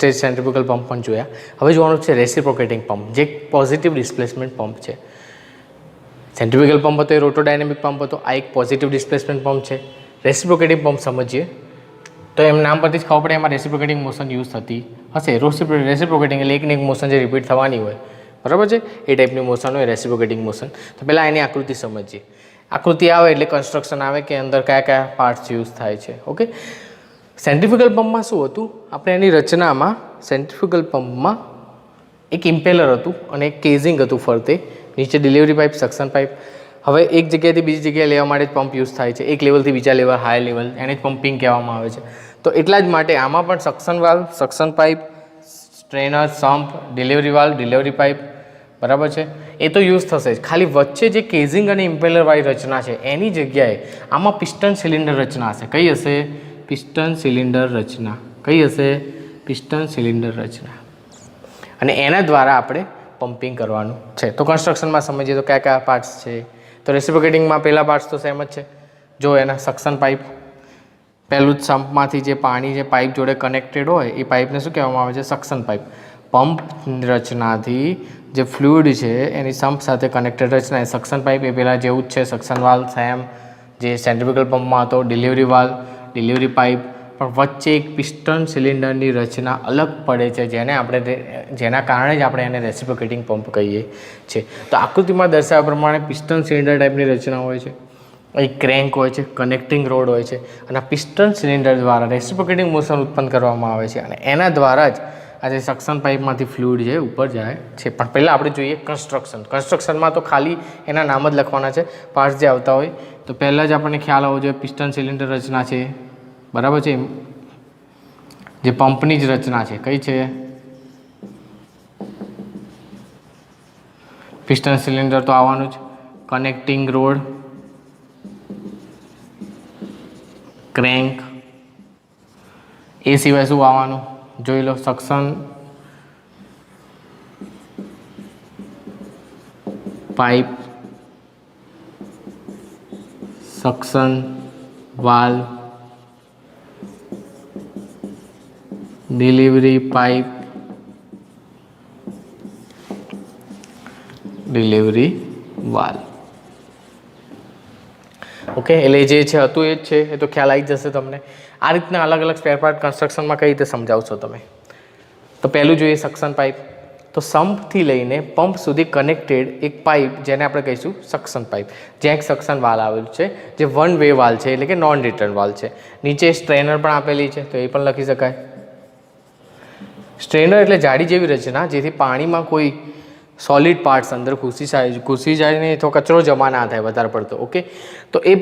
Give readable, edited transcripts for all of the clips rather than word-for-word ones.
Stage centrifugal pump પણ જોયા. હવે જોવાનું છે રેસિપ્રોકેટિંગ પંપ, જે પોઝિટિવ ડિસ્પ્લેસમેન્ટ પંપ છે. સેન્ટ્રીફ્યુગલ પંપ હતો એ રોટોડાયનેમિક પંપ હતો, આ એક પોઝિટિવ ડિસ્પ્લેસમેન્ટ પંપ છે. રેસિપ્રોકેટિંગ પંપ સમજીએ તો એમ નામ પરથી જ ખબર પડે એમાં રેસિપ્રોકેટિંગ મોશન યુઝ થતી હશે. રેસિપ્રોકેટિંગ એટલે એકને એક મોશન જે રિપીટ થવાની હોય, બરાબર છે, એ ટાઈપની મોશન હોય રેસિપ્રોકેટિંગ મોશન. તો પહેલાં એની આકૃતિ સમજીએ. આકૃતિ આવે એટલે કન્સ્ટ્રક્શન આવે કે અંદર કયા કયા પાર્ટ્સ યુઝ થાય છે. ઓકે, સેન્ટ્રીફ્યુગલ પંપમાં શું હતું, આપણે એની રચનામાં સેન્ટ્રીફ્યુગલ પંપમાં એક ઇમ્પેલર હતું અને એક કેઝિંગ હતું ફરતે, નીચે ડિલિવરી પાઇપ, સક્શન પાઇપ. હવે એક જગ્યાએથી બીજી જગ્યાએ લેવા માટે જ પંપ યુઝ થાય છે, એક લેવલથી બીજા લેવલ, હાઈ લેવલ, એને જ પમ્પિંગ કહેવામાં આવે છે. તો એટલા જ માટે આમાં પણ suction valve, suction pipe, strainer, sump, delivery valve, delivery pipe, બરાબર છે, એ તો યુઝ થશે જ. ખાલી વચ્ચે જે કેઝિંગ અને ઇમ્પેલરવાળી રચના છે એની જગ્યાએ આમાં પિસ્ટન સિલિન્ડર રચના હશે. કઈ હશે? પિસ્ટન સિલિન્ડર રચના. કઈ હશે? પિસ્ટન સિલિન્ડર રચના. અને એના દ્વારા આપણે પમ્પિંગ કરવાનું છે. તો કન્સ્ટ્રક્શનમાં સમજીએ તો કયા કયા પાર્ટ્સ છે. તો રેસિપ્રોકેટિંગમાં પહેલા પાર્ટ્સ તો સેમ જ છે. જો એના સક્શન પાઇપ, પહેલું જ સમ્પમાંથી જે પાણી જે પાઇપ જોડે કનેક્ટેડ હોય એ પાઇપને શું કહેવામાં આવે છે? Suction pipe. પંપ રચનાથી જે ફ્લુઇડ છે એની સમ્પ સાથે કનેક્ટેડ રચના એ સક્શન પાઇપ. એ પહેલાં જેવું જ છે, સક્શન વાલ્વ સેમ જે સેન્ટ્રીફ્યુગલ પંપમાં હતો, ડિલિવરી વાલ્વ, ડિલિવરી પાઇપ, પણ વચ્ચે એક પિસ્ટન સિલિન્ડરની રચના અલગ પડે છે, જેના કારણે જ આપણે એને રેસિપ્રોકેટિંગ પંપ કહીએ છીએ. તો આકૃતિમાં દર્શાવ્યા પ્રમાણે પિસ્ટન સિલિન્ડર ટાઈપની રચના હોય છે. એક ક્રેન્ક હોય છે, કનેક્ટિંગ રોડ હોય છે, અને આ પિસ્ટન સિલિન્ડર દ્વારા રેસિપ્રોકેટિંગ મોશન ઉત્પન્ન કરવામાં આવે છે અને એના દ્વારા જ આ જે સક્શન પાઇપમાંથી ફ્લુઇડ છે ઉપર જાય છે. પણ પહેલાં આપણે જોઈએ કન્સ્ટ્રક્શન. કન્સ્ટ્રક્શનમાં તો ખાલી એના નામ જ લખવાના છે, પાર્ટ્સ જે આવતા હોય. તો પહેલાં જ આપણને ખ્યાલ આવવો જોઈએ પિસ્ટન સિલિન્ડર રચના છે, બરાબર છે, જે પંપની જ રચના છે. કઈ છે? પિસ્ટન સિલિન્ડર તો આવવાનું જ. કનેક્ટિંગ રોડ, ક્રેન્ક, એ સિવાય શું આવવાનું જોઈ લો? Suction pipe, suction valve, delivery pipe, delivery valve. Okay, એટલે જે છે હતું એ જ છે, એ તો ખ્યાલ આવી જશે તમને. આ રીતના અલગ અલગ સ્પેર પાર્ટ કન્સ્ટ્રક્શનમાં કઈ રીતે સમજાવશો તમે? તો પહેલું જોઈએ સક્શન પાઇપ. તો સમ્પથી લઈને પંપ સુધી કનેક્ટેડ એક પાઇપ, જેને આપણે કહીશું સક્શન પાઇપ, જ્યાં એક સક્શન વાલ્વ આવેલું છે, જે વન વે વાલ્વ છે, એટલે કે નોન રિટર્ન વાલ્વ છે. નીચે સ્ટ્રેનર પણ આપેલી છે, તો એ પણ લખી શકાય. સ્ટ્રેનર એટલે જાડી જેવી રચના, જેથી પાણીમાં કોઈ સોલિડ પાર્ટ્સ અંદર ઘૂસી જાય ને તો કચરો જમા ના થાય વધારે પડતો. ઓકે, તો એ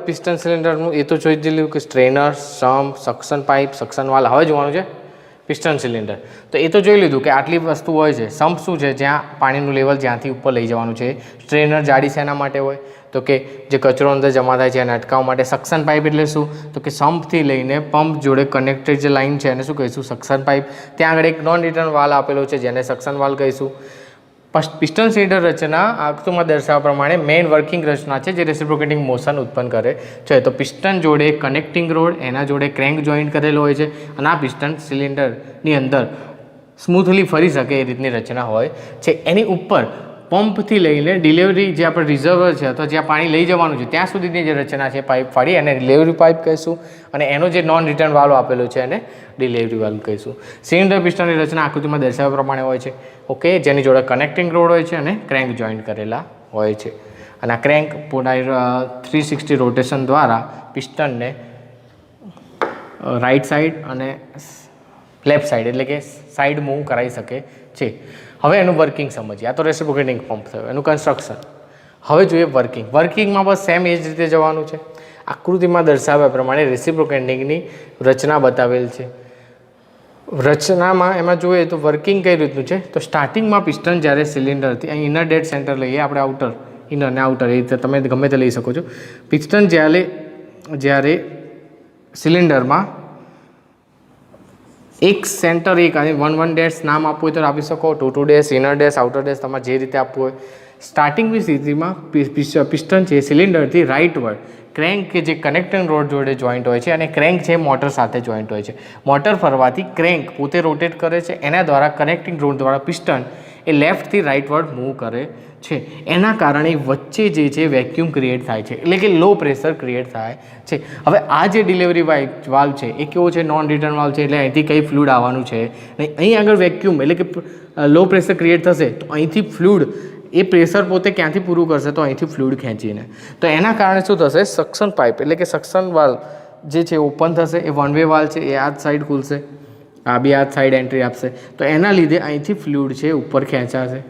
પિસ્ટન સિલિન્ડરનું એ તો જોઈ જ લીધું કે strainer, sump, suction pipe, suction valve. હવે જોવાનું છે પિસ્ટન સિલિન્ડર. તો એ તો જોઈ લીધું કે આટલી વસ્તુ હોય છે. સમ્પ શું છે? જ્યાં પાણીનું લેવલ જ્યાંથી ઉપર લઈ જવાનું છે. સ્ટ્રેનર જાડી શેના માટે હોય? તો કે જે કચરો અંદર જમા થાય છે એને અટકાવવા માટે. સક્શન પાઇપ એટલે શું? તો કે સમ્પથી લઈને પંપ જોડે કનેક્ટેડ જે લાઇન છે એને શું કહીશું? Suction pipe. ત્યાં આગળ એક નોન રિટર્ન વાલ્વ આપેલો છે જેને સક્શન વાલ્વ કહીશું. પિસ્ટન સિલિન્ડર રચના આકૃતિમાં દર્શાવ્યા પ્રમાણે મેઇન વર્કિંગ રચના છે, જે રેસિપ્રોકેટિંગ મોશન ઉત્પન્ન કરે છે. તો પિસ્ટન જોડે કનેક્ટિંગ રોડ, એના જોડે ક્રેન્ક જોઈન્ટ કરેલો હોય છે, અને આ પિસ્ટન સિલિન્ડરની અંદર સ્મૂથલી ફરી શકે એ રીતની રચના હોય છે. એની ઉપર પંપથી લઈને ડિલિવરી જે આપણે રિઝર્વર છે અથવા જ્યાં પાણી લઈ જવાનું છે ત્યાં સુધીની જે રચના છે પાઇપ ફાડી એને ડિલિવરી પાઇપ કહીશું, અને એનો જે નોન રિટર્ન વાલ્વ આપેલો છે એને ડિલિવરી વાલ્વ કહીશું. સિલિન્ડર પિસ્ટનની રચના આકૃતિમાં દર્શાવ્યા પ્રમાણે હોય છે. ઓકે, જેની જોડે કનેક્ટિંગ રોડ હોય છે અને ક્રેન્ક જોઈન્ટ કરેલા હોય છે. અને આ ક્રેન્ક પૂરા 360 રોટેશન દ્વારા પિસ્ટનને રાઈટ સાઈડ અને લેફ્ટ સાઈડ એટલે કે સાઈડ મૂવ કરાવી શકે છે. હવે એનું વર્કિંગ સમજીએ. આ તો રેસિપ્રોકેટિંગ પંપ થયું, એનું કન્સ્ટ્રક્શન. હવે જોઈએ વર્કિંગ. વર્કિંગમાં બસ સેમ એ જ રીતે જવાનું છે. આકૃતિમાં દર્શાવ્યા પ્રમાણે રેસિપ્રોકેટિંગની રચના બતાવેલ છે. રચનામાં એમાં જોઈએ તો વર્કિંગ કઈ રીતનું છે? તો સ્ટાર્ટિંગમાં પિસ્ટન જ્યારે સિલિન્ડરથી અહીં ઇનર ડેડ સેન્ટર લઈએ આપણે, આઉટર, ઇનર ને આઉટર, એ રીતે તમે ગમે તે લઈ શકો છો. પિસ્ટન જ્યારે સિલિન્ડરમાં એક સેન્ટર, એક વન ડેશ નામ આપવું હોય તો આપી શકો, 2 dash, inner dash, outer dash, તમારે જે રીતે આપવું હોય. સ્ટાર્ટિંગની સ્થિતિમાં પિસ્ટન છે સિલિન્ડરથી રાઇટવર્ડ ક્રેન્ક કે જે કનેક્ટિંગ રોડ જોડે જોઈન્ટ હોય છે અને ક્રેન્ક છે મોટર સાથે જોઈન્ટ હોય છે. મોટર ફરવાથી ક્રેન્ક પોતે રોટેટ કરે છે, એના દ્વારા કનેક્ટિંગ રોડ દ્વારા પિસ્ટન એ લેફ્ટથી રાઇટવર્ડ મૂવ કરે છે. એના કારણે વચ્ચે જે છે વેક્યુમ ક્રિએટ થાય છે, એટલે કે લો પ્રેશર ક્રિએટ થાય છે. હવે આ જે ડિલિવરી વાલ્વ છે એ કેવો છે? નોન રિટર્ન વાલ્વ છે, એટલે અહીંથી કંઈ ફ્લુઇડ આવવાનું છે નહીં. અહીં આગળ વેક્યુમ એટલે કે લો પ્રેશર ક્રિએટ થશે તો અહીંથી ફ્લુઇડ એ પ્રેશર પોતે ક્યાંથી પૂરું કરશે? તો અહીંથી ફ્લુઇડ ખેંચીને. તો એના કારણે શું થશે? સક્શન પાઇપ એટલે કે સક્શન વાલ્વ જે છે ઓપન થશે. એ વન વે વાલ્વ છે, એ આ સાઈડ ખુલશે, આ બી આ સાઈડ એન્ટ્રી આપશે. તો એના લીધે અહીંથી ફ્લુઇડ છે ઉપર ખેંચાશે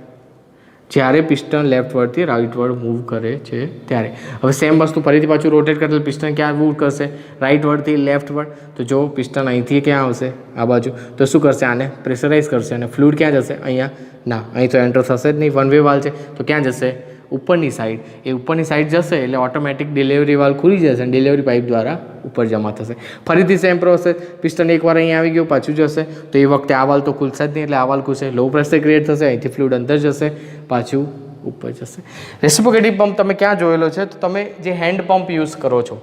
જ્યારે પિસ્ટન લેફ્ટવર્ડથી રાઇટવર્ડ મૂવ કરે છે ત્યારે. હવે સેમ વસ્તુ ફરીથી પાછું રોટેટ કરે એટલે પિસ્ટન ક્યાં મૂવ કરશે? રાઇટવર્ડથી લેફ્ટવર્ડ. તો જો પિસ્ટન અહીંથી ક્યાં આવશે? આ બાજુ. તો શું કરશે? આને પ્રેશરાઇઝ કરશે અને ફ્લુઇડ ક્યાં જશે? અહીંયા ના, અહીં તો એન્ટર થશે જ નહીં, વન વે વાલ્વ છે. તો ક્યાં જશે? ઉપરની સાઈડ. એ ઉપરની સાઈડ જશે એટલે ઓટોમેટિક ડિલિવરી વાલ્વ ખુલી જશે અને ડિલિવરી પાઇપ દ્વારા ઉપર જમા થશે. ફરીથી સેમ પ્રોસેસ, પિસ્ટન એકવાર અહીંયા આવી ગયું પાછું જશે તો એ વખતે આ વાલ્વ તો ખુલશે જ નહીં એટલે આ વાલ્વ ખુલશે, લો પ્રેશર ક્રિએટ થશે, અહીંથી ફ્લુઇડ અંદર જશે, પાછું ઉપર જશે. રેસિપ્રોકેટિંગ પંપ તમે ક્યાં જોયેલો છે? તો તમે જે હેન્ડ પંપ યુઝ કરો છો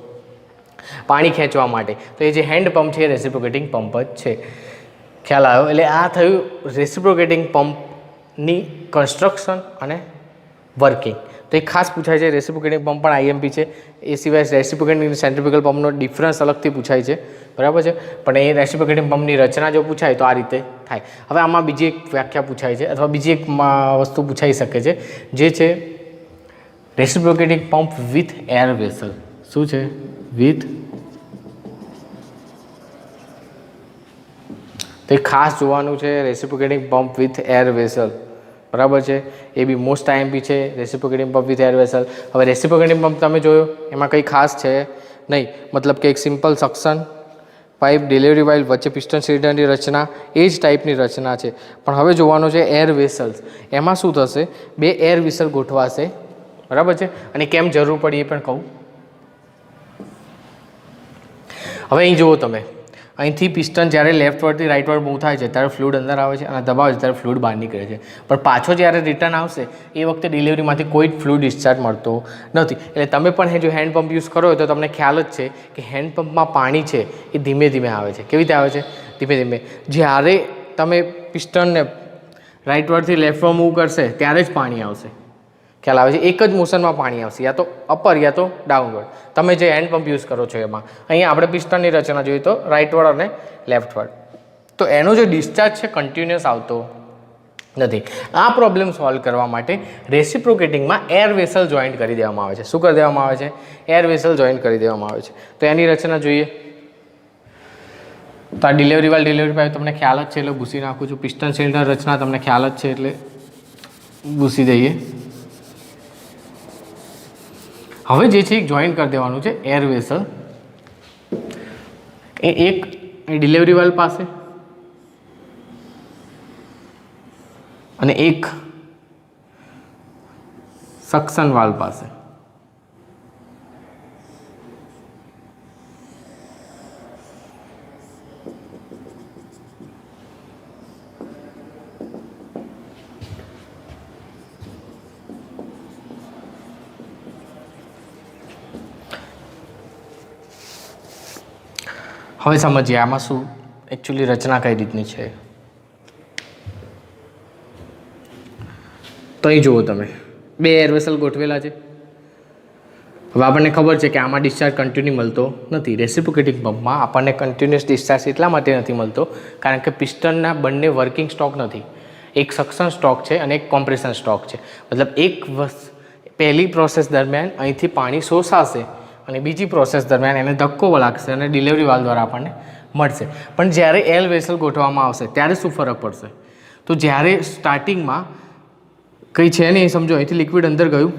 પાણી ખેંચવા માટે, તો એ જે હેન્ડ પંપ છે એ રેસિપ્રોકેટિંગ પંપ જ છે. ખ્યાલ આવ્યો? એટલે આ થયું રેસિપ્રોકેટિંગ પંપની કન્સ્ટ્રક્શન અને વર્કિંગ. તો એ ખાસ પૂછાય છે. રેસિપ્રોકેટિંગ પંપ પણ આઈએમપી છે. એ સિવાય રેસિપ્રોકેટિંગ સેન્ટ્રીફ્યુગલ પંપનો ડિફરન્સ અલગથી પૂછાય છે, બરાબર છે. પણ એ રેસિપ્રોકેટિંગ પંપની રચના જો પૂછાય તો આ રીતે થાય. હવે આમાં બીજી એક વ્યાખ્યા પૂછાય છે અથવા બીજી એક વસ્તુ પૂછાઈ શકે છે, જે છે reciprocating pump with air vessel. શું છે? વિથ. તો એ ખાસ જોવાનું છે reciprocating pump with air vessel, બરાબર છે. એ બી મોસ્ટ આઈએમપી છે reciprocating pump with air vessel. હવે રેસિપ્રોકેટિંગ પંપ તમે જોયો એમાં કંઈ ખાસ છે નહીં, મતલબ કે એક simple suction pipe delivery valve વચ્ચે પિસ્ટન સિલિન્ડરની રચના એ જ ટાઈપની રચના છે. પણ હવે જોવાનું છે એર વેસલ્સ. એમાં શું થશે? બે એર વેસલ ગોઠવાશે, બરાબર છે. અને કેમ જરૂર પડી એ પણ કહું. હવે અહીં જુઓ તમે, અહીંથી પિસ્ટન જ્યારે લેફ્ટવર્ડથી રાઇટવર્ડ મૂવ થાય છે ત્યારે ફ્લુઇડ અંદર આવે છે અને દબાવે છે ત્યારે ફ્લુઇડ બહાર નીકળે છે. પણ પાછો જ્યારે રિટર્ન આવશે એ વખતે ડિલિવરીમાંથી કોઈ જ ફ્લુઇડ ડિસ્ચાર્જ મળતો નથી. એટલે તમે પણ જો હેન્ડ પંપ યુઝ કરો હોય તો તમને ખ્યાલ જ છે કે હેન્ડ પંપમાં પાણી છે એ ધીમે ધીમે આવે છે. કેવી રીતે આવે છે? ધીમે ધીમે. જ્યારે તમે પિસ્ટનને રાઇટવર્ડથી લેફ્ટવર્ડ મૂવ કરશે ત્યારે જ પાણી આવશે. ખ્યાલ આવે છે? એક જ મોશનમાં પાણી આવશે, યા તો અપર યા તો ડાઉનવર્ડ. તમે જે હેન્ડ પંપ યુઝ કરો છો એમાં અહીંયા આપણે પિસ્ટનની રચના જોઈએ તો રાઇટવર્ડ અને લેફ્ટવર્ડ. તો એનો જે ડિસ્ચાર્જ છે કન્ટિન્યુઅસ આવતો નથી. આ પ્રોબ્લેમ સોલ્વ કરવા માટે રેસિપ્રોકેટિંગમાં એર વેસલ જોઈન્ટ કરી દેવામાં આવે છે. શું કરી દેવામાં આવે છે? એર વેસલ જોઈન્ટ કરી દેવામાં આવે છે. તો એની રચના જોઈએ તો આ ડિલિવરી વાલ્વ ડિલિવરી પાઇપ તમને ખ્યાલ જ છે એટલે ભૂસી નાખું છું. પિસ્ટન સિલિન્ડર રચના તમને ખ્યાલ જ છે એટલે ભૂસી દઈએ. હવે જે છે એક જોઈન્ટ કરી દેવાનું છે એર વેસલ. એ એક ડિલિવરી વાલ્વ પાસે અને એક સક્શન વાલ્વ પાસે. હવે સમજીએ આમાં શું એકચ્યુઅલી રચના કઈ રીતની છે. તો અહીં જુઓ તમે બે એર વેસલ ગોઠવેલા છે. હવે આપણને ખબર છે કે આમાં ડિસ્ચાર્જ કન્ટિન્યુ મળતો નથી. રેસિપ્રોકેટિંગ પંપમાં આપણને કન્ટિન્યુઅસ ડિસ્ચાર્જ એટલા માટે નથી મળતો કારણ કે પિસ્ટનના બંને વર્કિંગ સ્ટોક નથી. એક સક્શન સ્ટોક છે અને એક કોમ્પ્રેશન સ્ટોક છે. મતલબ એક પહેલી પ્રોસેસ દરમિયાન અહીંથી પાણી શોષાશે અને બીજી પ્રોસેસ દરમિયાન એને ધક્કો લાગશે અને ડિલિવરી વાલ્વ દ્વારા આપણને મળશે. પણ જ્યારે એર વેસલ ગોઠવવામાં આવશે ત્યારે શું ફરક પડશે? તો જ્યારે સ્ટાર્ટિંગમાં કંઈ છે નહીં, સમજો અહીંથી લિક્વિડ અંદર ગયું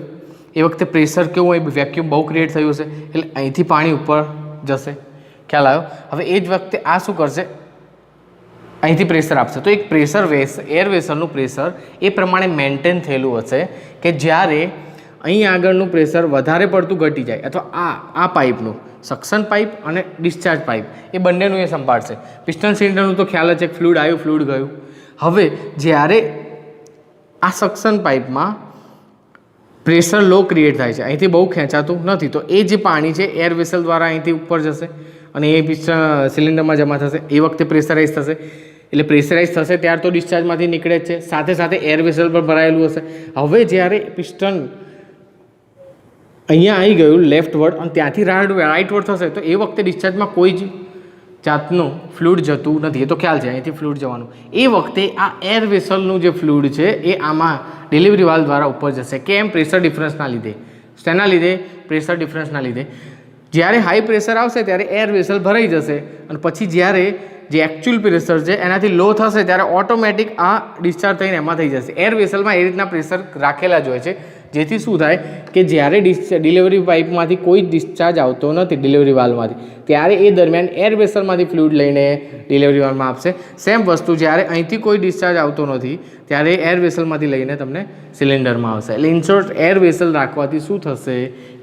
એ વખતે પ્રેશર કેવું હોય, વેક્યુમ બહુ ક્રિએટ થયું હશે એટલે અહીંથી પાણી ઉપર જશે. ખ્યાલ આવ્યો? હવે એ જ વખતે આ શું કરશે? અહીંથી પ્રેશર આપશે. તો એક પ્રેશર એર વેસલનું પ્રેશર એ પ્રમાણે મેન્ટેન થયેલું હશે કે જ્યારે અહીં આગળનું પ્રેશર વધારે પડતું ઘટી જાય અથવા આ પાઇપનું સક્શન પાઇપ અને ડિસ્ચાર્જ પાઇપ એ બંનેનું એ સંભાળશે. પિસ્ટન સિલિન્ડરનું તો ખ્યાલ જ છે, ફ્લુઇડ આવ્યું ફ્લુઇડ ગયું. હવે જ્યારે આ સક્શન પાઇપમાં પ્રેશર લો ક્રિએટ થાય છે, અહીંથી બહુ ખેંચાતું નથી, તો એ જે પાણી છે એર વેસલ દ્વારા અહીંથી ઉપર જશે અને એ પિસ્ટન સિલિન્ડરમાં જમા થશે. એ વખતે પ્રેશરાઇઝ થશે, એટલે પ્રેશરાઇઝ થશે ત્યાર તો ડિસ્ચાર્જમાંથી નીકળે જ છે, સાથે સાથે એર વેસલ પર ભરાયેલું હશે. હવે જ્યારે પિસ્ટન અહીંયા આવી ગયું લેફ્ટવર્ડ અને ત્યાંથી રાઇટવર્ડ થશે તો એ વખતે ડિસ્ચાર્જમાં કોઈ જ જાતનું ફ્લુઇડ જતું નથી. એ તો ખ્યાલ છે, અહીંથી ફ્લુઇડ જવાનું. એ વખતે આ એર વેસલનું જે ફ્લુઇડ છે એ આમાં ડિલિવરી વાલ્વ દ્વારા ઉપર જશે. કેમ? પ્રેશર ડિફરન્સના લીધે. શેના લીધે? પ્રેશર ડિફરન્સના લીધે. જ્યારે હાઈ પ્રેશર આવશે ત્યારે એર વેસલ ભરાઈ જશે અને પછી જ્યારે જે એકચ્યુઅલ પ્રેશર છે એનાથી લો થશે ત્યારે ઓટોમેટિક આ ડિસ્ચાર્જ થઈને એમાં થઈ જશે. એર વેસલમાં એ રીતના પ્રેશર રાખેલા જ હોય છે, જેથી શું થાય કે જ્યારે ડિલિવરી પાઇપમાંથી કોઈ ડિસ્ચાર્જ આવતો નથી ડિલિવરી વાલ્વમાંથી, ત્યારે એ દરમિયાન એર વેસલમાંથી ફ્લુઇડ લઈને ડિલિવરી વાલ્વમાં આપશે. સેમ વસ્તુ જ્યારે અહીંથી કોઈ ડિસ્ચાર્જ આવતો નથી ત્યારે એર વેસલમાંથી લઈને તમને સિલિન્ડરમાં આવશે. એટલે ઇનશોર્ટ એર વેસલ રાખવાથી શું થશે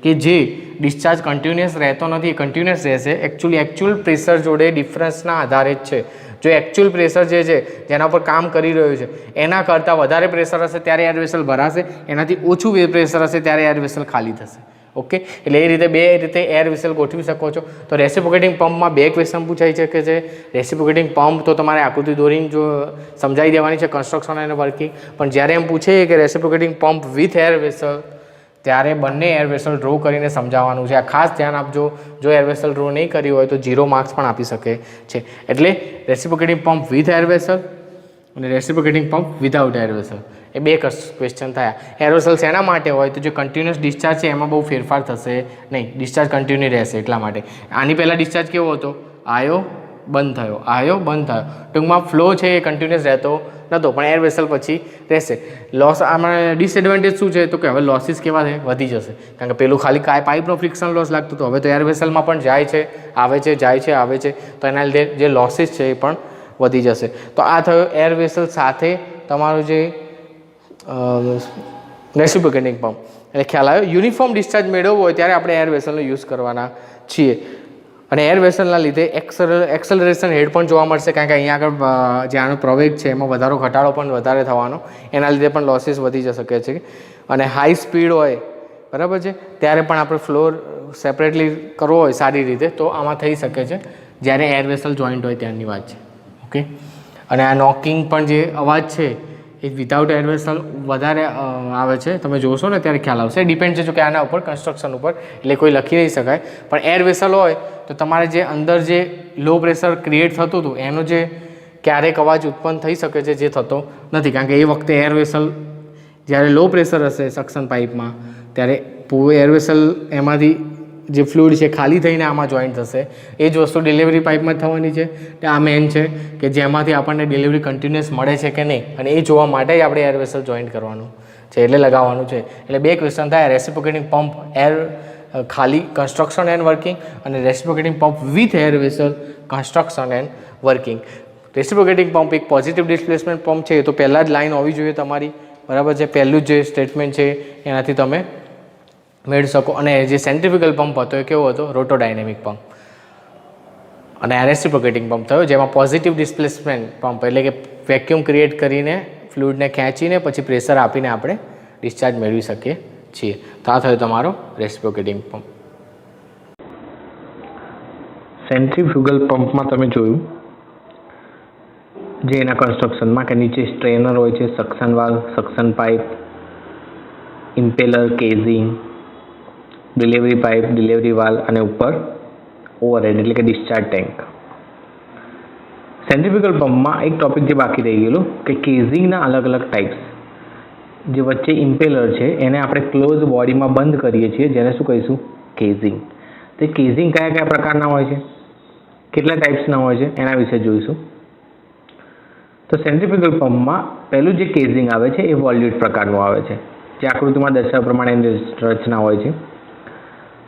કે જે ડિસ્ચાર્જ કન્ટિન્યુઅસ રહેતો નથી એ કન્ટિન્યુઅસ રહેશે. એકચ્યુઅલ પ્રેશર જોડે ડિફરન્સના આધારે જ છે. જો એકચ્યુઅલ પ્રેશર જે છે જેના પર કામ કરી રહ્યું છે એના કરતાં વધારે પ્રેશર હશે ત્યારે એર વેસલ ભરાશે, એનાથી ઓછું પ્રેશર હશે ત્યારે એર વેસલ ખાલી થશે. ઓકે, એટલે એ રીતે બે રીતે એર વેસલ ગોઠવી શકો છો. તો રેસિપ્રોકેટિંગ પંપમાં બે ક્વેશ્ચન પૂછાઈ શકે છે. રેસિપ્રોકેટિંગ પંપ તો તમારે આકૃતિ દોરીને જો સમજાવી દેવાની છે, કન્સ્ટ્રક્શન અને વર્કિંગ. પણ જ્યારે એમ પૂછે કે reciprocating pump with air vessel, ત્યારે બંને એર વેસલ ડ્રો કરીને સમજાવવાનું છે. આ ખાસ ધ્યાન આપજો. જો એર વેસલ ડ્રો નહીં કરી હોય તો 0 માર્ક્સ પણ આપી શકે છે. એટલે reciprocating pump with air vessel અને reciprocating pump without air vessel, એ બે ક્વેશ્ચન થયા. એર વેસલ શેના માટે હોય તો જે કન્ટિન્યુઅસ ડિસ્ચાર્જ છે એમાં બહુ ફેરફાર થશે નહીં, ડિસ્ચાર્જ કન્ટિન્યુ રહેશે એટલા માટે. આની પહેલાં ડિસ્ચાર્જ કેવો હતો? આયો બંધ થયો, આયો બંધ થયો. ટૂંકમાં ફ્લો છે એ કન્ટિન્યુઅસ રહેતો નહોતો, પણ એર વેસલ પછી રહેશે. લોસ આમાં ડિસએડવાન્ટેજ શું છે તો કે હવે લોસીસ કેવા છે? વધી જશે. કારણ કે પેલું ખાલી પાઇપનો ફ્રિક્શન લોસ લાગતો હતો, હવે તો એર વેસલમાં પણ જાય છે આવે છે, જાય છે આવે છે, તો એના લીધે જે લોસીસ છે એ પણ વધી જશે. તો આ થયો એર વેસલ સાથે તમારું જે રેસિપ્રોકેટિંગ પંપ. એટલે ખ્યાલ આવ્યો. યુનિફોર્મ ડિસ્ચાર્જ મેળવવો હોય ત્યારે આપણે એર વેસલનો યુઝ કરવાના છીએ. અને એર વેસલના લીધે એક્સલરેશન હેડ પણ જોવા મળશે, કારણ કે અહીંયા આગળ જે આનો પ્રવેગ છે એમાં વધારો ઘટાડો પણ વધારે થવાનો, એના લીધે પણ લોસીસ વધી શકે છે. અને હાઈ સ્પીડ હોય બરાબર છે ત્યારે પણ આપણે ફ્લોર સેપરેટલી કરવો હોય સારી રીતે તો આમાં થઈ શકે છે, જ્યારે એર વેસલ જોઈન્ટ હોય ત્યારની વાત છે. ઓકે, અને આ નોકિંગ પણ જે અવાજ છે એ વિધાઉટ એર વેસલ વધારે આવે છે. તમે જોશો ને ત્યારે ખ્યાલ આવશે. ડિપેન્ડ છે જો કે આના ઉપર કન્સ્ટ્રક્શન ઉપર, એટલે કોઈ લખી નહીં શકાય. પણ એર વેસલ હોય તો તમારે જે અંદર જે લો પ્રેશર ક્રિએટ થતું હતું એનો જે ક્યારેક અવાજ ઉત્પન્ન થઈ શકે છે, જે થતો નથી. કારણ કે એ વખતે એર વેસલ જ્યારે લો પ્રેશર હશે સક્શન પાઇપમાં ત્યારે પૂરું એર વેસલ એમાંથી જે ફ્લુઇડ છે ખાલી થઈને આમાં જોઈન્ટ થશે. એ જ વસ્તુ ડિલિવરી પાઇપમાં જ થવાની છે. આ મેન છે કે જેમાંથી આપણને ડિલિવરી કન્ટિન્યુઅસ મળે છે કે નહીં, અને એ જોવા માટે જ આપણે એર વેસલ જોઈન્ટ કરવાનું છે, એટલે લગાવવાનું છે. એટલે બે ક્વેશ્ચન થાય: રેસિપ્રોકેટિંગ પંપ એર ખાલી કન્સ્ટ્રક્શન એન્ડ વર્કિંગ, અને reciprocating pump with air vessel construction and working. Reciprocating pump એક પોઝિટિવ ડિસ્પ્લેસમેન્ટ પંપ છે, એ તો પહેલાં જ લાઈન હોવી જોઈએ તમારી, બરાબર છે. પહેલું જે સ્ટેટમેન્ટ છે એનાથી તમે મેળવી શકો. અને જે સેન્ટ્રીફ્યુગલ પંપ હતો એ કેવો હતો? રોટોડાયનેમિક પંપ. અને આ રેસિપ્રોકેટિંગ પંપ થયો જેમાં પોઝિટિવ ડિસ્પ્લેસમેન્ટ પંપ, એટલે કે વેક્યુમ ક્રિએટ કરીને ફ્લુઇડને ખેંચીને પછી પ્રેશર આપીને આપણે ડિસ્ચાર્જ મેળવી શકીએ છીએ. તો આ થયો તમારો રેસિપ્રોકેટિંગ પંપ. સેન્ટ્રીફ્યુગલ પંપમાં તમે જોયું જે એના કન્સ્ટ્રક્શનમાં કે નીચે સ્ટ્રેનર હોય છે, suction valve, suction pipe, impeller, casing, delivery pipe, delivery valve અને ઉપર ઓવરહેડ એટલે કે ડિસ્ચાર્જ ટેન્ક. સેન્ટ્રીફ્યુગલ પંપમાં એક ટોપિક જે બાકી રહી ગયેલું કે કેઝિંગના અલગ અલગ ટાઈપ્સ. જે વચ્ચે ઇમ્પેલર છે એને આપણે ક્લોઝ બોડીમાં બંધ કરીએ છીએ, જેને શું કહીશું? કેઝિંગ. તે કેઝિંગ કયા કયા પ્રકારના હોય છે, કેટલા ટાઈપ્સના હોય છે એના વિશે જોઈશું. તો સેન્ટ્રીફ્યુગલ પંપમાં પહેલું જે કેઝિંગ આવે છે એ વોલ્યુટ પ્રકારનું આવે છે, જે આકૃતિમાં દર્શાવ્યા પ્રમાણે રચના હોય છે.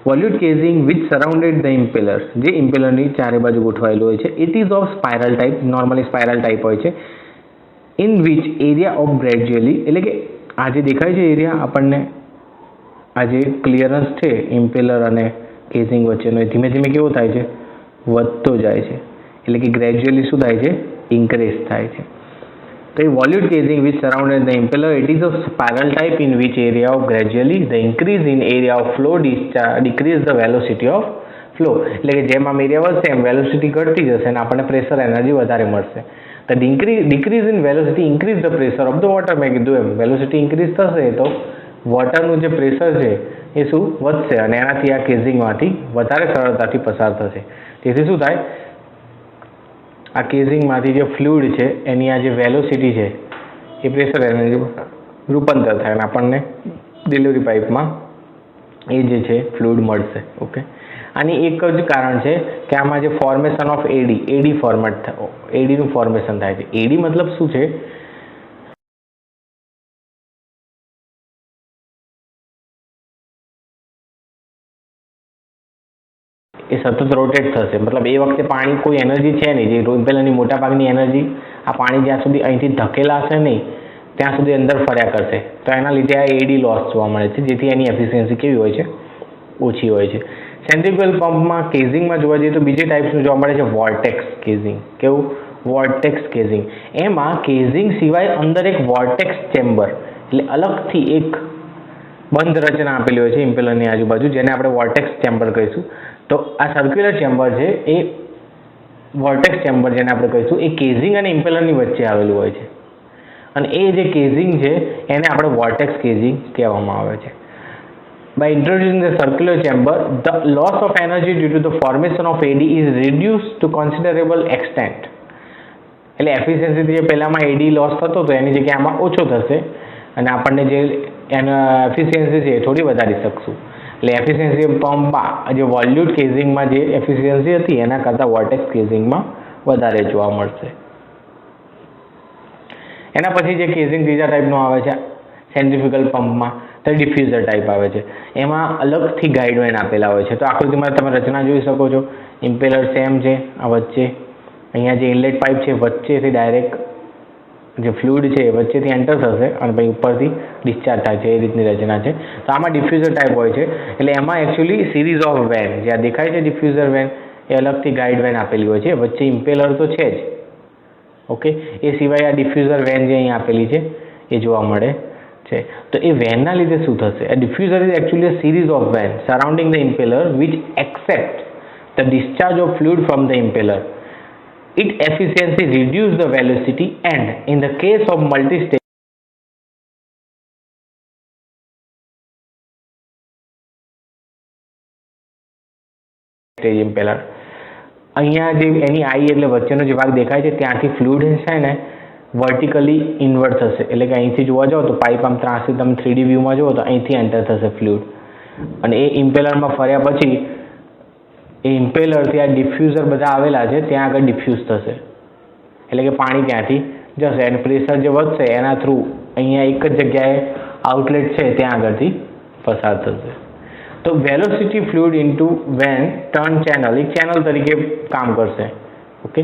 વોલ્યુટ casing which surrounded the impeller, જે ઇમ્પેલરની ચારે બાજુ ગોઠવાયેલું હોય છે. It ease of spiral type, normally spiral type હોય છે. In which area of gradually, એટલે કે આ જે દેખાય છે એરિયા આપણને, આ જે ક્લિયરન્સ છે ઇમ્પેલર અને કેઝિંગ વચ્ચેનો, એ ધીમે ધીમે કેવો થાય છે? વધતો જાય છે. એટલે કે ગ્રેજ્યુઅલી શું થાય છે? ઇન્ક્રીઝ થાય છે. તો એ volute casing which surrounded the impeller, it is a spiral type in which area of gradually the increase in area of flow decrease the velocity of flow. એટલે કે જેમ આમ એરિયા વધશે એમ વેલોસિટી ઘટતી જશે અને આપણને પ્રેશર એનર્જી વધારે મળશે. The decrease in velocity increase the pressure of the water. મેં કીધું એમ વેલોસિટી ઇન્ક્રીઝ થશે તો વોટરનું જે પ્રેશર છે એ શું વધશે અને એનાથી આ કેઝિંગમાંથી વધારે સરળતાથી પસાર થશે. તેથી શું થાય, આ કેઝિંગમાંથી જે ફ્લુઇડ છે એની આ જે વેલોસિટી છે એ પ્રેશર એનર્જી રૂપાંતર થાય અને આપણને ડિલિવરી પાઇપમાં એ જે છે ફ્લુઇડ મળશે. ઓકે, આની એક જ કારણ છે કે આમાં જે ફોર્મેશન ઓફ એડી ફોર્મેટ એડીનું ફોર્મેશન થાય છે. એડી મતલબ શું છે, એ સતત રોટેટ થશે. મતલબ એ વખતે પાણી કોઈ એનર્જી છે નહીં, જે ઇમ્પેલરની મોટાભાગની એનર્જી આ પાણી જ્યાં સુધી અહીંથી ધકેલાશે નહીં ત્યાં સુધી અંદર ફર્યા કરશે. તો એના લીધે આ એડી લોસ જોવા મળે છે, જેથી એની એફિશિયન્સી કેવી હોય છે, ઓછી હોય છે. સેન્ટ્રીફ્યુગલ પંપમાં કેઝિંગમાં જોવા જઈએ તો બીજી ટાઈપ્સનું જોવા મળે છે વોર્ટેક્સ કેઝિંગ. કેવું? વોર્ટેક્સ કેઝિંગ. એમાં કેઝિંગ સિવાય અંદર એક વોર્ટેક્સ ચેમ્બર એટલે અલગથી એક બંધ રચના આપેલી હોય છે ઇમ્પેલરની આજુબાજુ, જેને આપણે વોર્ટેક્સ ચેમ્બર કહીશું. તો આ સર્ક્યુલર ચેમ્બર છે એ વોર્ટેક્સ ચેમ્બર જેને આપણે કહીશું એ કેઝિંગ અને ઇમ્પેલરની વચ્ચે આવેલું હોય છે અને એ જે કેઝિંગ છે એને આપણે વોર્ટેક્સ કેઝિંગ કહેવામાં આવે છે. By introducing the circular chamber, the loss of energy due to the formation of AD is reduced to considerable extent. એટલે એફિશિયન્સી જે પહેલામાં એડી લોસ થતો હતો એની જગ્યાએ આમાં ઓછો થશે અને આપણને જે એના એફિશિયન્સી છે એ થોડી વધારી શકશું. એટલે એફિશિયન્સી પંપમાં જે વોલ્યુટ કેઝિંગમાં જે એફિશિયન્સી હતી એના કરતાં વોર્ટેક્સ કેઝિંગમાં વધારે જોવા મળશે. એના પછી જે કેઝિંગ ત્રીજા ટાઈપનું આવે છે સેન્ટ્રીફ્યુગલ પંપમાં, તો ડિફ્યુઝર ટાઈપ આવે છે. એમાં અલગથી ગાઈડલાઈન આપેલા હોય છે. તો આકૃતિમાં તમે રચના જોઈ શકો છો. ઇમ્પેલર સેમ છે, આ વચ્ચે અહીંયા જે ઇનલેટ પાઇપ છે વચ્ચેથી ડાયરેક્ટ જે ફ્લુઇડ છે એ વચ્ચેથી એન્ટર થશે અને પછી ઉપરથી ડિસ્ચાર્જ થાય છે, એ રીતની રચના છે. તો આમાં ડિફ્યુઝર ટાઈપ હોય છે. એટલે એમાં એકચ્યુઅલી સિરીઝ ઓફ વેન જે આ દેખાય છે ડિફ્યુઝર વેન એ અલગથી ગાઈડ વેન આપેલી હોય છે. વચ્ચે ઇમ્પેલર તો છે જ, ઓકે, એ સિવાય આ ડિફ્યુઝર વેન જે અહીં આપેલી છે એ જોવા મળે છે. તો એ વેનના લીધે શું થશે, a diffuser is actually a series of vents surrounding the impeller which accept the discharge of fluid from the impeller. Its efficiency reduce the velocity and in the case of multi-stage impeller, અહીંયા જે એની આઈ એટલે વચ્ચેનો જે ભાગ દેખાય છે ત્યાંથી fluid છે ને વર્ટિકલી ઇન્વર્ટ થશે. એટલે કે અહીંથી જોવા જાઓ તો પાઇપ આમ ત્રાસી તમે 3D વ્યૂમાં જુઓ તો અહીંથી એન્ટર થશે ફ્લુઇડ અને એ ઇમ્પેલરમાં ફર્યા પછી એ ઇમ્પેલરથી આ ડિફ્યુઝર બધા આવેલા છે ત્યાં આગળ ડિફ્યુઝ થશે. એટલે કે પાણી ત્યાંથી જશે અને પ્રેશર જે વધશે એના થ્રુ અહીંયા એક જ જગ્યાએ આઉટલેટ છે ત્યાં આગળથી પસાર થશે. તો velocity fluid into vane turn channel એક ચેનલ તરીકે કામ કરશે. ઓકે,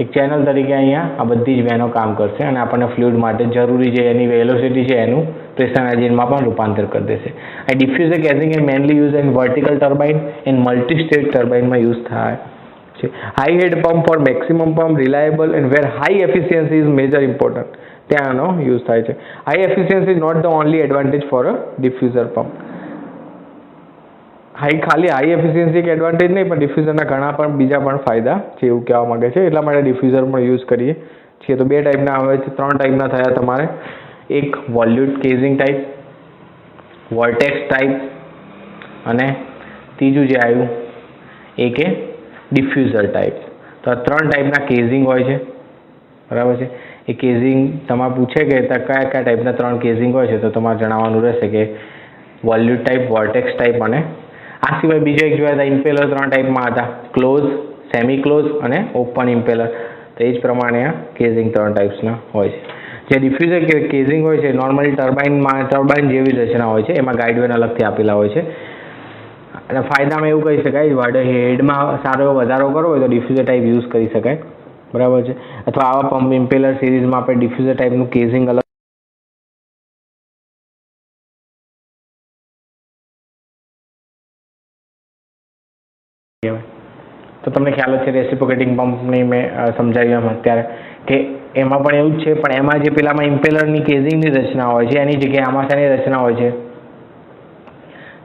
એક ચેનલ તરીકે અહીંયા આ બધી જ વેનો કામ કરશે અને આપણને ફ્લુઇડ માટે જરૂરી જે એની વેલોસિટી છે એનું પ્રેશર એનર્જીમાં પણ રૂપાંતર કરી દેશે. આ ડિફ્યુઝર કેઝિંગ એ mainly use in vertical turbine and multi stage ટર્બાઇનમાં યુઝ થાય છે. High head pump for maximum pump reliable and where high efficiency is major important ત્યાંનો યુઝ થાય છે. High efficiency is not the only advantage for a diffuser pump. ખાલી high efficiency એક advantage નહીં પણ ડિફ્યુઝરના ઘણા પણ બીજા પણ ફાયદા છે એવું કહેવા માંગે છે. એટલા માટે ડિફ્યુઝર પણ યુઝ કરીએ છીએ. તો બે ટાઈપના આવે છે, ત્રણ ટાઈપના થયા તમારે. એક વોલ્યુટ કેઝિંગ ટાઈપ, વોર્ટેક્સ ટાઈપ અને ત્રીજું જે આવ્યું એ કે ડિફ્યુઝર ટાઈપ. તો આ ત્રણ ટાઈપના કેઝિંગ હોય છે, બરાબર છે. એ કેઝિંગ તમારે પૂછે કે કયા કયા ટાઈપના ત્રણ કેઝિંગ હોય છે તો તમારે જણાવવાનું રહેશે કે વોલ્યુટ ટાઈપ, વોર્ટેક્સ ટાઈપ અને આ સિવાય બીજો એક જોયા હતા ઇમ્પેલર ત્રણ ટાઈપમાં હતા, ક્લોઝ, સેમી ક્લોઝ અને ઓપન ઇમ્પેલર. તો એ જ પ્રમાણે આ કેઝિંગ ત્રણ ટાઈપ્સના હોય છે. જે ડિફ્યુઝર કેઝિંગ હોય છે નોર્મલી ટર્બાઇન જેવી રચના હોય છે, એમાં ગાઈડવેન અલગથી આપેલા હોય છે અને ફાયદામાં એવું કહી શકાય હેડમાં સારો એવો વધારો કરવો હોય તો ડિફ્યુઝર ટાઈપ યુઝ કરી શકાય, બરાબર છે. અથવા આવા પંપ ઇમ્પેલર સિરીઝમાં આપણે ડિફ્યુઝર ટાઈપનું કેઝિંગ અલગ તો તમને ખ્યાલ જ છે રેસિપ્રોકેટિંગ પંપની મેં સમજાવ્યું એમ અત્યારે કે એમાં પણ એવું જ છે, પણ એમાં જે પેલામાં ઇમ્પેલરની કેઝિંગની રચના હોય છે એની જગ્યાએ આમાં શાની રચના હોય છે?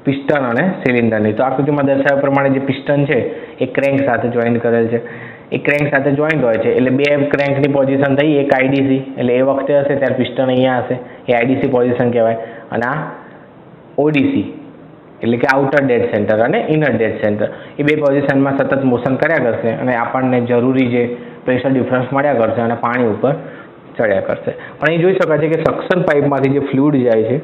પિસ્ટન અને સિલિન્ડરની. તો આકૃતિમાં દર્શાવ્યા પ્રમાણે જે પિસ્ટન છે એ ક્રેન્ક સાથે જોઈન્ટ કરેલ છે. એ ક્રેન્ક સાથે જોઈન્ટ હોય છે એટલે બે ક્રેન્કની પોઝિશન થઈ, એક આઈડીસી એટલે એ વખતે હશે ત્યારે પિસ્ટન અહીંયા હશે, એ આઈડીસી પોઝિશન કહેવાય. અને આ ઓડીસી એટલે કે આઉટર ડેડ સેન્ટર અને ઇનર ડેડ સેન્ટર, એ બે પોઝિશનમાં સતત મોશન કર્યા કરશે અને આપણને જરૂરી જે પ્રેશર ડિફરન્સ મળ્યા કરશે અને પાણી ઉપર ચડ્યા કરશે. પણ અહીં જોઈ શકાય છે કે સક્શન પાઇપમાંથી જે ફ્લુઇડ જાય છે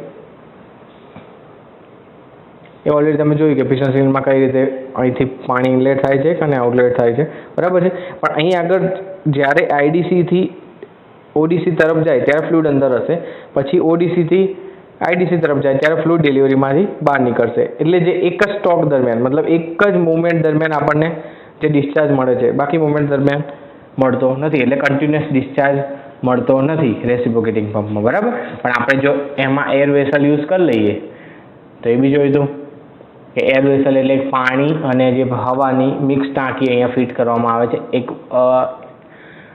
એ ઓલરેડી તમે જોયું કે પિસ્ટન સિલિન્ડરમાં કઈ રીતે અહીંથી પાણી ઇનલેટ થાય છે અને આઉટલેટ થાય છે, બરાબર છે. પણ અહીં આગળ જ્યારે આઈડીસીથી ઓડીસી તરફ જાય ત્યારે ફ્લુઇડ અંદર હશે, પછી ઓડીસીથી આઈડીસી તરફ જાય ત્યારે ફ્લુઇડ ડિલિવરીમાંથી બહાર નીકળશે. એટલે જે એક જ સ્ટોક દરમિયાન મતલબ એક જ મુવમેન્ટ દરમિયાન આપણને જે ડિસ્ચાર્જ મળે છે બાકી મુવમેન્ટ દરમિયાન મળતો નથી, એટલે કન્ટિન્યુઅસ ડિસ્ચાર્જ મળતો નથી રેસિપ્રોકેટિંગ પંપમાં, બરાબર. પણ આપણે જો એમાં એર વેસલ યુઝ કરી લઈએ તો એ બી જોયું હતું કે એર વેસલ એટલે પાણી અને જે હવાની મિક્સ ટાંકી અહીંયા ફિટ કરવામાં આવે છે. એક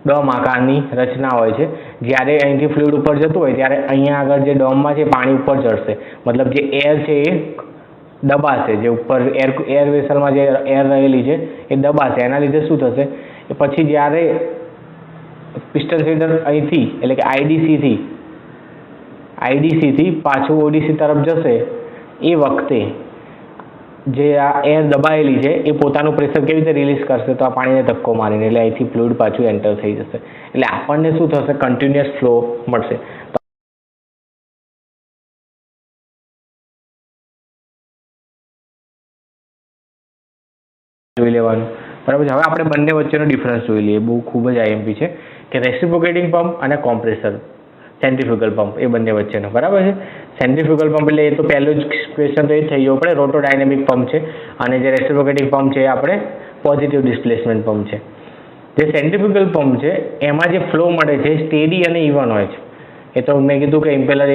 ડોમ આકારની રચના હોય છે. જ્યારે અહીંથી ફ્લુઇડ ઉપર જતું હોય ત્યારે અહીંયા આગળ જે ડોમમાં છે પાણી ઉપર ચડશે, મતલબ જે એર છે એ દબાશે, જે ઉપર એર વેસલમાં જે એર રહેલી છે એ દબાશે. એના લીધે શું થશે એ પછી જ્યારે પિસ્ટન સિલિન્ડર અહીંથી એટલે કે આઈડીસીથી પાછું ઓડીસી તરફ જશે એ વખતે જે આ એર દબાયેલી છે એ પોતાનું પ્રેશર કેવી રીતે રિલીઝ કરશે? તો આ પાણીને ધક્કો મારીને, એટલે અહીંથી ફ્લુઇડ પાછું એન્ટર થઈ જશે. એટલે આપણને શું થશે? કન્ટિન્યુઅસ ફ્લો મળશે. જોઈ લેવાનું, બરાબર છે. હવે આપણે બંને વચ્ચેનો ડિફરન્સ જોઈ લઈએ, બહુ ખૂબ જ આઈએમપી છે કે રેસિપ્રોકેટિંગ પંપ અને કોમ્પ્રેસર સેન્ટ્રીફ્યુગલ પંપ એ બંને વચ્ચેનો, બરાબર છે. સેન્ટ્રીફ્યુગલ પંપ એટલે એ તો પહેલો જ ક્વેશ્ચન તો એ થઈ ગયો આપણે, રોટોડાયનેમિક પંપ છે, અને જે રેસિપ્રોકેટિંગ પંપ છે એ આપણે પોઝિટિવ ડિસ્પ્લેસમેન્ટ પંપ છે. જે સેન્ટ્રીફ્યુગલ પંપ છે એમાં જે ફ્લો મળે છે સ્ટેડી અને ઇવન હોય છે. એ તો મેં કીધું કે ઇમ્પેલર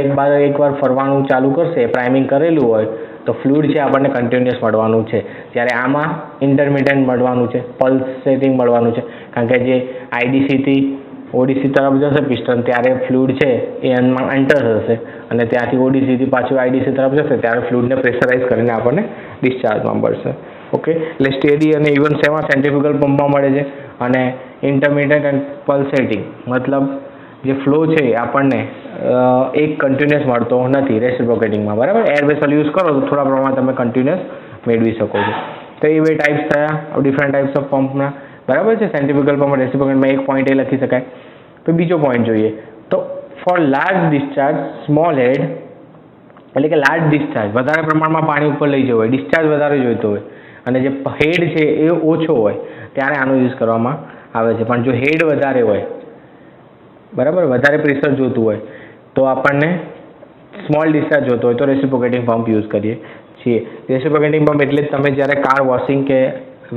એકવાર ફરવાનું ચાલુ કરશે, પ્રાઇમિંગ કરેલું હોય તો ફ્લુઇડ છે આપણને કન્ટિન્યુઅસ મળવાનું છે. જ્યારે આમાં ઇન્ટરમિડિયન્ટ મળવાનું છે, પલ્સેટિંગ મળવાનું છે, કારણ કે જે આઈડીસીથી ઓડીસી તરફ જશે પિસ્ટન ત્યારે ફ્લુઇડ છે એ એન્ટર થશે અને ત્યાંથી ઓડીસીથી પાછું આઈડીસી તરફ જશે ત્યારે ફ્લુઇડને પ્રેશરાઇઝ કરીને આપણને ડિસ્ચાર્જમાં મળશે. ઓકે, એટલે સ્ટેડી અને ઇવન સેમાં સેન્ટ્રીફ્યુગલ પંપમાં મળે છે, અને ઇન્ટરમિડિયન્ટ એન્ડ પલ્સેટિંગ મતલબ જે ફ્લો છે એ આપણને એક કન્ટિન્યુઅસ મળતો નથી રેસિપ્રોકેટિંગમાં, બરાબર. એર વેસલ યુઝ કરો તો થોડા પ્રમાણમાં તમે કન્ટિન્યુઅસ મેળવી શકો છો. તો એ બે ટાઈપ્સ થયા ડિફરન્ટ ટાઈપ્સ ઓફ પંપના, બરાબર છે. સેન્ટ્રીફ્યુગલ પંપ રેસિપ્રોકેટિંગમાં એક પોઈન્ટ એ લખી શકાય. તો બીજો પોઈન્ટ જોઈએ તો ફોર લાર્જ ડિસ્ચાર્જ સ્મોલ હેડ એટલે કે લાર્જ ડિસ્ચાર્જ વધારે પ્રમાણમાં પાણી ઉપર લઈ જવું હોય, ડિસ્ચાર્જ વધારે જોઈતો હોય અને જે હેડ છે એ ઓછો હોય ત્યારે આનો યુઝ કરવામાં આવે છે. પણ જો હેડ વધારે હોય, બરાબર, વધારે પ્રેશર જોતું હોય તો આપણને સ્મોલ ડિસ્ચાર્જ જોતો હોય તો રેસિપ્રોકેટિંગ પંપ યુઝ કરીએ છીએ. રેસિપ્રોકેટિંગ પંપ એટલે તમે જ્યારે કાર વોશિંગ કે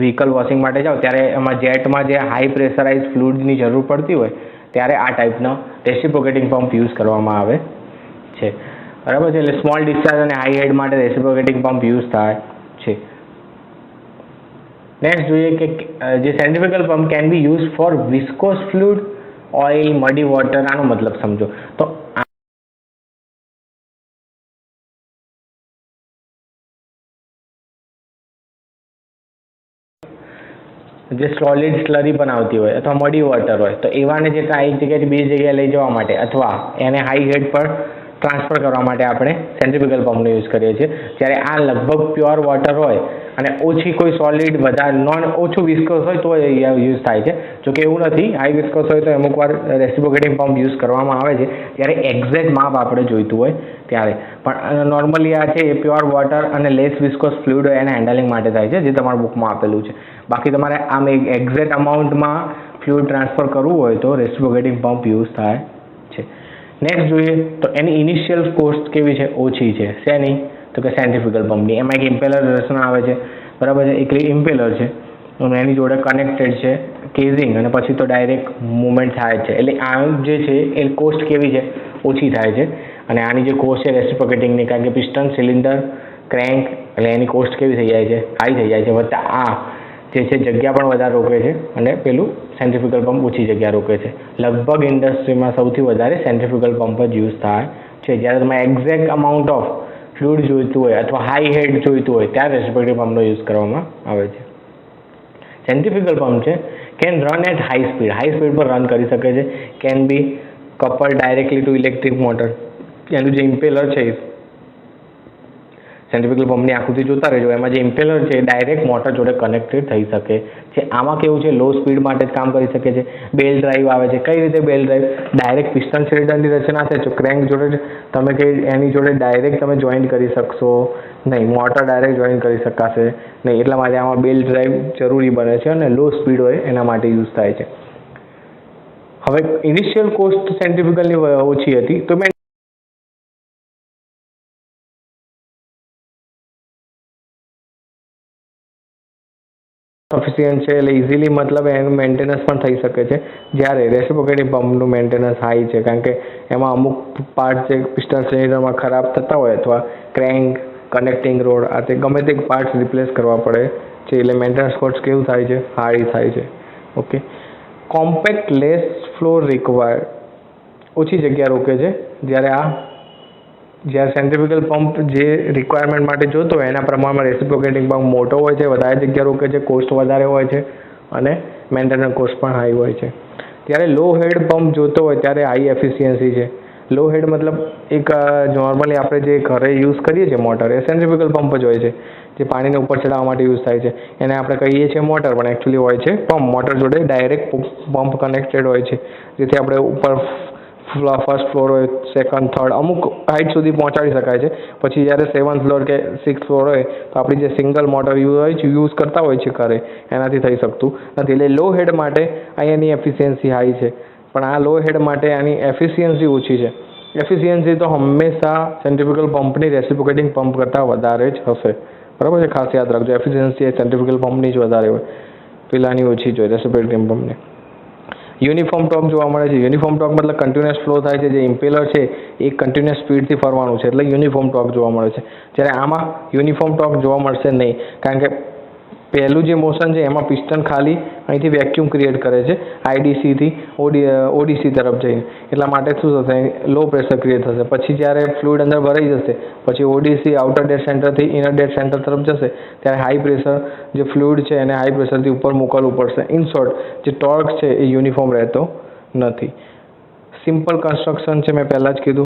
વ્હીકલ વોશિંગ માટે જાઓ ત્યારે એમાં જેટમાં જે હાઈ પ્રેશરાઇઝ ફ્લુઇડની જરૂર પડતી હોય ત્યારે આ ટાઈપનો રેસિપ્રોકેટિંગ પંપ યુઝ કરવામાં આવે છે, બરાબર છે. એટલે સ્મોલ ડિસ્ચાર્જ અને હાઈ હેડ માટે રેસિપ્રોકેટિંગ પંપ યુઝ થાય છે. નેક્સ્ટ જોઈએ કે જે centrifugal pump can be use for viscous fluid, oil, muddy water. આનો મતલબ સમજો તો જે સોલિડ સ્લરી બનાવતી હોય અથવા મડી વોટર હોય તો એવાને જે એક જગ્યાએથી બીજી જગ્યાએ લઈ જવા માટે અથવા એને હાઈ હેડ પર ટ્રાન્સફર કરવા માટે આપણે સેન્ટ્રીફ્યુગલ પંપનો યુઝ કરીએ છીએ. જ્યારે આ લગભગ પ્યોર વોટર હોય અને ઓછી કોઈ સોલિડ વધારે ઓછું વિસ્કોસ હોય તો યુઝ થાય છે. જોકે એવું નથી, હાઈ વિસ્કોસ હોય તો અમુક વાર રેસિપ્રોકેટિંગ પંપ યુઝ કરવામાં આવે છે ત્યારે એક્ઝેક્ટ માપ આપણે જોઈતું હોય ત્યારે. પણ નોર્મલી આ છે એ પ્યોર વોટર અને લેસ વિસ્કોસ ફ્લુઇડ હોય એના હેન્ડલિંગ માટે થાય છે, જે તમારા બુકમાં આપેલું છે. બાકી તમારે આમ એક્ઝેક્ટ અમાઉન્ટમાં ફ્લુઇડ ટ્રાન્સફર કરવું હોય તો રેસિપ્રોકેટિંગ પંપ યુઝ થાય છે. નેક્સ્ટ જોઈએ તો એની ઇનિશિયલ કોસ્ટ કેવી છે? ઓછી છે. શેની? તો કે સેન્ટ્રીફ્યુગલ પંપની. એમાં એક ઇમ્પેલર રચના આવે છે, બરાબર છે. એક ઇમ્પેલર છે અને એની જોડે કનેક્ટેડ છે કેઝિંગ, અને પછી તો ડાયરેક્ટ મૂવમેન્ટ થાય છે. એટલે આ જે છે એ કોસ્ટ કેવી છે? ઓછી થાય છે. અને આની જે કોસ્ટ છે રેસિપ્રોકેટિંગની, કારણ કે પિસ્ટન, સિલિન્ડર, ક્રેન્ક એટલે એની કોસ્ટ કેવી થઈ જાય છે? હાઈ થઈ જાય છે. વત્તા આ જે છે જગ્યા પણ વધારે રોકે છે અને પેલું સેન્ટ્રીફ્યુગલ પંપ ઓછી જગ્યા રોકે છે. લગભગ ઇન્ડસ્ટ્રીમાં સૌથી વધારે સેન્ટ્રીફ્યુગલ પંપ જ યુઝ થાય છે. જ્યારે તમે એક્ઝેક્ટ અમાઉન્ટ ઓફ ફ્લુઇડ જોઈતું હોય અથવા હાઈ હેડ જોઈતું હોય ત્યારે રેસિપ્રોકેટિંગ પંપનો યુઝ કરવામાં આવે છે. સેન્ટ્રીફ્યુગલ પંપ છે can run at high speed પર રન કરી શકે છે. Can be couple directly to electric motor. એનું જે ઇમ્પેલર છે સેન્ટ્રીફ્યુગલ પંપની આકૃતિ જોતા રહેજો, એમાં જે ઇમ્પેલર છે એ ડાયરેક્ટ મોટર જોડે કનેક્ટેડ થઈ શકે છે. આમાં કેવું છે, લો સ્પીડ માટે જ કામ કરી શકે છે. બેલ ડ્રાઈવ આવે છે. કઈ રીતે બેલ ડ્રાઈવ? ડાયરેક્ટ પિસ્ટન સિલિન્ડરની રચના છે તો ક્રેન્ક જોડે તમે એની જોડે ડાયરેક્ટ તમે જોઈન્ટ કરી શકશો નહીં, મોટર ડાયરેક્ટ જોઈન્ટ કરી શકાશે નહીં. એટલા માટે આમાં બેલ ડ્રાઈવ જરૂરી બને છે અને લો સ્પીડ હોય એના માટે યુઝ થાય છે. હવે ઇનિશિયલ કોસ્ટ સેન્ટ્રીફ્યુગલની ઓછી હતી તો સફિશિયન્ટ છે એટલે ઇઝીલી મતલબ એનું મેન્ટેનન્સ પણ થઈ શકે છે. જ્યારે રેસિપ્રોકેટિંગ પંપનું મેન્ટેનન્સ હાઈ છે કારણ કે એમાં અમુક પાર્ટ જે પિસ્ટન સિલિન્ડરમાં ખરાબ થતા હોય અથવા ક્રેન્ક, કનેક્ટિંગ રોડ આ તે ગમે તે પાર્ટ્સ રિપ્લેસ કરવા પડે છે એટલે મેન્ટેનન્સ કોસ્ટ કેવું થાય છે, હાઈ થાય છે. Okay, compact less floor required, ઓછી જગ્યા રોકે છે. જ્યારે સેન્ટ્રીફ્યુગલ પંપ જે રિક્વાયરમેન્ટ માટે જોતો હોય એના પ્રમાણમાં રેસિપ્રોકેટિંગ પંપ મોટો હોય છે, વધારે જગ્યા રોકે છે, કોસ્ટ વધારે હોય છે અને મેન્ટેનન્સ કોસ્ટ પણ હાઈ હોય છે. ત્યારે લો હેડ પંપ જોતો હોય ત્યારે હાઈ એફિશિયન્સી છે. લો હેડ મતલબ એક નોર્મલી આપણે જે ઘરે યુઝ કરીએ છીએ મોટર એ સેન્ટ્રીફ્યુગલ પંપ જ હોય છે જે પાણીને ઉપર ચડાવવા માટે યુઝ થાય છે. એને આપણે કહીએ છીએ મોટર પણ એકચ્યુઅલી હોય છે પંપ. મોટર જોડે ડાયરેક્ટ પંપ કનેક્ટેડ હોય છે જેથી આપણે ઉપર ફર્સ્ટ ફ્લોર હોય, સેકન્ડ, થર્ડ અમુક હાઇટ સુધી પહોંચાડી શકાય છે. પછી જ્યારે 7th ફ્લોર કે 6th ફ્લોર હોય તો આપણી જે સિંગલ મોટર યુઝ કરતા હોય છે ઘરે એનાથી થઈ શકતું નથી. એટલે લો હેડ માટે અહીંયાની એફિશિયન્સી હાઈ છે પણ આ લો હેડ માટે આની એફિશિયન્સી ઓછી છે. એફિશિયન્સી તો હંમેશા સેન્ટ્રીફ્યુગલ પંપની રેસિપ્રોકેટિંગ પંપ કરતાં વધારે જ હશે. બરાબર છે, ખાસ યાદ રાખજો. એફિશિયન્સી એ સેન્ટ્રીફ્યુગલ પંપની જ વધારે હોય, પેલાની ઓછી જ હોય રેસિપ્રોકેટિંગ પંપની. યુનિફોર્મ ટોર્ક જોવા મળે છે. યુનિફોર્મ ટોર્ક મતલબ કન્ટિન્યુઅસ ફ્લો થાય છે. જે ઇમ્પેલર છે એ કન્ટિન્યુઅસ સ્પીડથી ફરવાનું છે એટલે યુનિફોર્મ ટોર્ક જોવા મળે છે. જ્યારે આમાં યુનિફોર્મ ટોર્ક જોવા મળશે નહીં કારણ કે પહેલું જે મોશન છે એમાં પિસ્ટન ખાલી અહીંથી વેક્યુમ ક્રિએટ કરે છે આઈડીસીથી ઓડીસી તરફ જઈને. એટલા માટે શું થશે, લો પ્રેશર ક્રિએટ થશે. પછી જ્યારે ફ્લુઇડ અંદર ભરાઈ જશે પછી ઓડીસી આઉટર ડેડ સેન્ટરથી ઇનર ડેડ સેન્ટર તરફ જશે ત્યારે હાઈ પ્રેશર જે ફ્લુઇડ છે એને હાઈ પ્રેશરથી ઉપર મોકલવું પડશે. ઇન શોર્ટ જે ટોર્ક છે એ યુનિફોર્મ રહેતો નથી. સિમ્પલ કન્સ્ટ્રક્શન છે, મેં પહેલાં જ કીધું.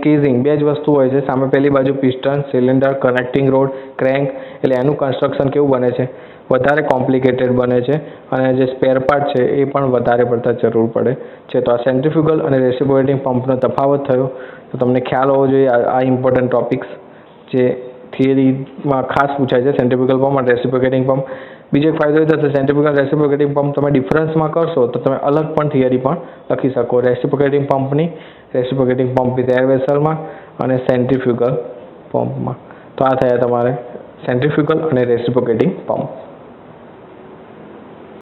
કેઝિંગ બે જ વસ્તુ હોય છે. સામે પહેલી બાજુ piston, cylinder, connecting road, crank. એટલે એનું કન્સ્ટ્રક્શન કેવું બને છે, વધારે કોમ્પ્લિકેટેડ બને છે અને જે સ્પેર પાર્ટ છે એ પણ વધારે પડતા જરૂર પડે છે. તો આ સેન્ટ્રીફ્યુગલ અને રેસિપ્રોકેટિંગ પંપનો તફાવત થયો તો તમને ખ્યાલ હોવો જોઈએ. આ ઇમ્પોર્ટન્ટ ટોપિક્સ જે થિયરીમાં ખાસ પૂછાય છે, સેન્ટ્રીફ્યુગલ પંપ અને રેસિપ્રોકેટિંગ પંપ. બીજો એક ફાયદો એ થશે, સેન્ટ્રીફ્યુગલ રેસિપ્રોકેટિંગ પંપ તમે ડિફરન્સમાં કરશો તો તમે અલગ પણ થિયરી પણ લખી શકો. રેસિપ્રોકેટિંગ પંપ વિથ એર વેસલમાં અને સેન્ટ્રીફ્યુગલ પંપમાં. તો આ થયા તમારે સેન્ટ્રીફ્યુગલ અને રેસિપ્રોકેટિંગ પંપ.